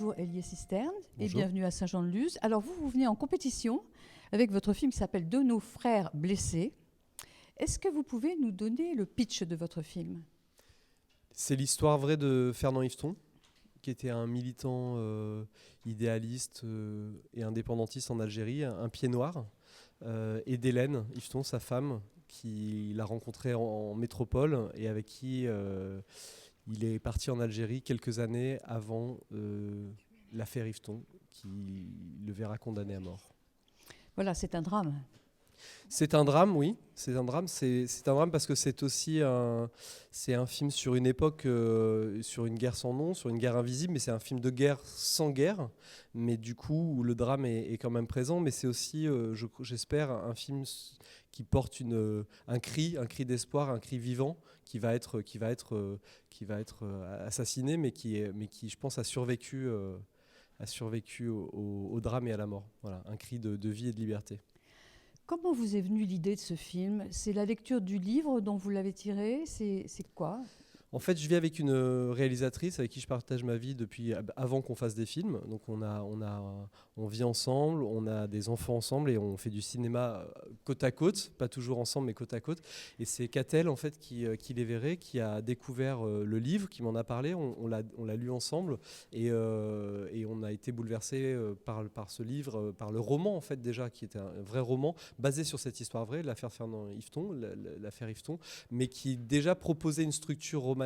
bonjour Elie Cisterne et Bonjour. bienvenue à Saint-Jean-de-Luz. Alors vous venez en compétition avec votre film qui s'appelle De nos frères blessés. Est-ce que vous pouvez nous donner le pitch de votre film ? C'est l'histoire vraie de Fernand Yveton, qui était un militant idéaliste et indépendantiste en Algérie, un pied noir, et d'Hélène Yveton, sa femme, qu'il a rencontrée en métropole et avec qui il est parti en Algérie quelques années avant l'affaire Yveton, qui le verra condamné à mort. Voilà, c'est un drame. C'est un drame, oui. C'est un drame. C'est un drame parce que c'est aussi c'est un film sur une époque, sur une guerre sans nom, sur une guerre invisible, mais c'est un film de guerre sans guerre. Mais du coup, où le drame est quand même présent. Mais c'est aussi, j'espère, un film qui porte un cri d'espoir, un cri vivant, qui va être assassiné, mais qui, je pense, a survécu au drame et à la mort. Voilà, un cri de vie et de liberté. Comment vous est venue l'idée de ce film ? C'est la lecture du livre dont vous l'avez tiré ? C'est quoi ? En fait, je vis avec une réalisatrice avec qui je partage ma vie depuis avant qu'on fasse des films. Donc on vit ensemble, on a des enfants ensemble et on fait du cinéma côte à côte, pas toujours ensemble mais côte à côte. Et c'est Catel en fait qui les verrait, qui a découvert le livre, qui m'en a parlé. On l'a lu ensemble et on a été bouleversé par ce livre, par le roman en fait déjà, qui était un vrai roman basé sur cette histoire vraie, l'affaire Fernand Yveton, l'affaire Yveton, mais qui déjà proposait une structure romanesque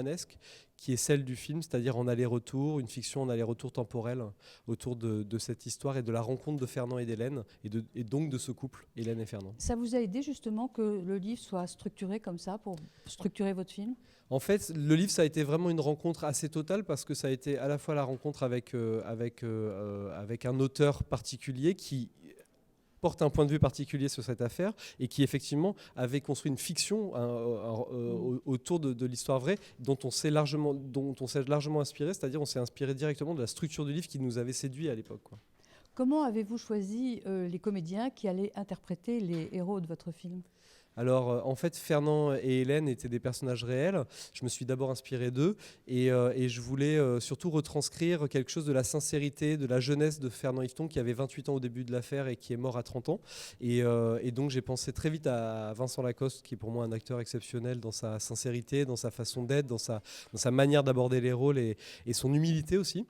qui est celle du film, c'est-à-dire en aller-retour, une fiction en aller-retour temporel autour de cette histoire et de la rencontre de Fernand et d'Hélène, et donc de ce couple, Hélène et Fernand. Ça vous a aidé justement que le livre soit structuré comme ça pour structurer votre film ? En fait, le livre, ça a été vraiment une rencontre assez totale parce que ça a été à la fois la rencontre avec un auteur particulier qui porte un point de vue particulier sur cette affaire et qui effectivement avait construit une fiction autour de l'histoire vraie dont on s'est largement inspiré, c'est-à-dire on s'est inspiré directement de la structure du livre qui nous avait séduit à l'époque, quoi. Comment avez-vous choisi les comédiens qui allaient interpréter les héros de votre film ? Alors, en fait, Fernand et Hélène étaient des personnages réels. Je me suis d'abord inspiré d'eux et je voulais surtout retranscrire quelque chose de la sincérité, de la jeunesse de Fernand Yveton, qui avait 28 ans au début de l'affaire et qui est mort à 30 ans. Et donc, j'ai pensé très vite à Vincent Lacoste, qui est pour moi un acteur exceptionnel dans sa sincérité, dans sa façon d'être, dans sa manière d'aborder les rôles et son humilité aussi.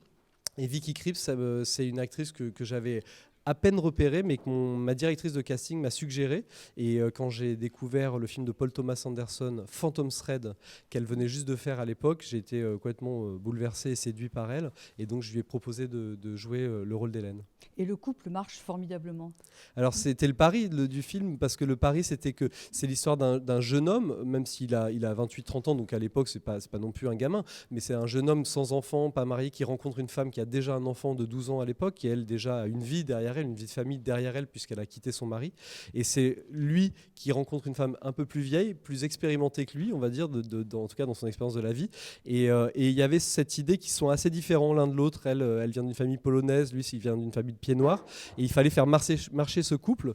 Et Vicky Krieps, c'est une actrice que j'avais à peine repérée, mais que ma directrice de casting m'a suggéré. Et quand j'ai découvert le film de Paul Thomas Anderson, Phantom Thread, qu'elle venait juste de faire à l'époque, j'ai été complètement bouleversé et séduit par elle. Et donc je lui ai proposé de jouer le rôle d'Hélène. Et le couple marche formidablement. Alors c'était le pari du film, parce que le pari c'était que c'est l'histoire d'un jeune homme, même s'il a 28-30 ans, donc à l'époque c'est pas non plus un gamin, mais c'est un jeune homme sans enfant, pas marié, qui rencontre une femme qui a déjà un enfant de 12 ans à l'époque, qui elle déjà a une vie derrière elle, une vie de famille derrière elle, puisqu'elle a quitté son mari. Et c'est lui qui rencontre une femme un peu plus vieille, plus expérimentée que lui, on va dire, en tout cas dans son expérience de la vie. Et il y avait cette idée qu'ils sont assez différents l'un de l'autre. Elle vient d'une famille polonaise, lui il vient d'une famille de pieds noirs. Et il fallait faire marcher ce couple.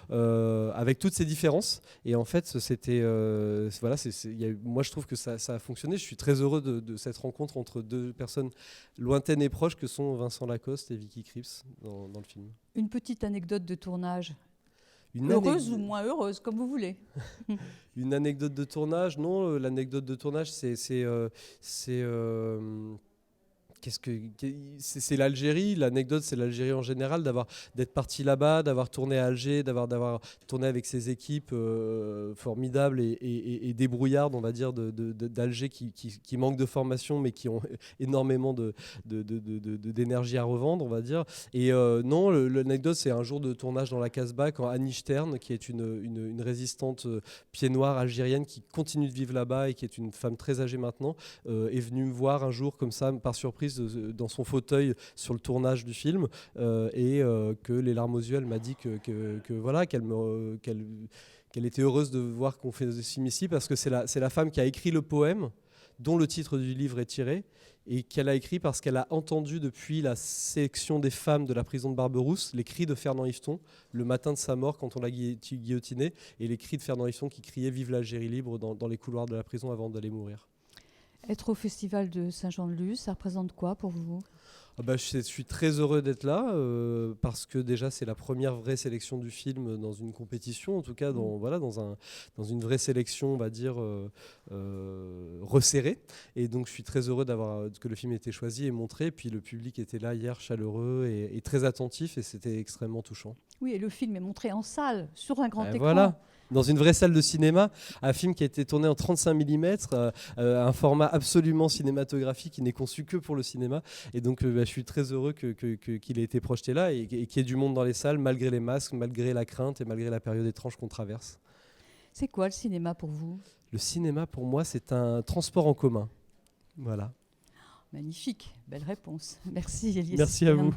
Avec toutes ces différences. Et en fait, c'était voilà, moi je trouve que ça a fonctionné. Je suis très heureux de cette rencontre entre deux personnes lointaines et proches que sont Vincent Lacoste et Vicky Krieps dans le film. Une petite anecdote de tournage. Heureuse ou moins heureuse, comme vous voulez. Une anecdote de tournage, non. L'anecdote de tournage, c'est l'Algérie. L'anecdote, c'est l'Algérie en général, d'être parti là-bas, d'avoir tourné à Alger, d'avoir tourné avec ses équipes formidables et débrouillardes, on va dire, d'Alger qui manquent de formation, mais qui ont énormément d'énergie à revendre, on va dire. Et non, l'anecdote, c'est un jour de tournage dans la Casbah, quand Annie Stern, qui est une résistante pied noir algérienne qui continue de vivre là-bas et qui est une femme très âgée maintenant, est venue me voir un jour comme ça, par surprise, dans son fauteuil sur le tournage du film, que les larmes aux yeux, elle m'a dit voilà, qu'elle était heureuse de voir qu'on fait ce film ici, parce que c'est la femme qui a écrit le poème dont le titre du livre est tiré, et qu'elle a écrit parce qu'elle a entendu depuis la sélection des femmes de la prison de Barberousse les cris de Fernand Yveton le matin de sa mort quand on l'a guillotiné, et les cris de Fernand Yveton qui criait « Vive l'Algérie libre » dans les couloirs de la prison avant d'aller mourir. Être au Festival de Saint-Jean-de-Luz, ça représente quoi pour vous? Je suis très heureux d'être là parce que déjà c'est la première vraie sélection du film dans une compétition, en tout cas dans une vraie sélection, on va dire, resserrée. Et donc je suis très heureux que le film ait été choisi et montré. Puis le public était là hier, chaleureux et très attentif, et c'était extrêmement touchant. Oui, et le film est montré en salle, sur un grand écran. Voilà. Dans une vraie salle de cinéma, un film qui a été tourné en 35 mm, un format absolument cinématographique qui n'est conçu que pour le cinéma. Et donc je suis très heureux qu'il ait été projeté là et qu'il y ait du monde dans les salles, malgré les masques, malgré la crainte et malgré la période étrange qu'on traverse. C'est quoi le cinéma pour vous? Le cinéma, pour moi, c'est un transport en commun. Voilà. Magnifique, belle réponse. Merci Elias. Merci à vous.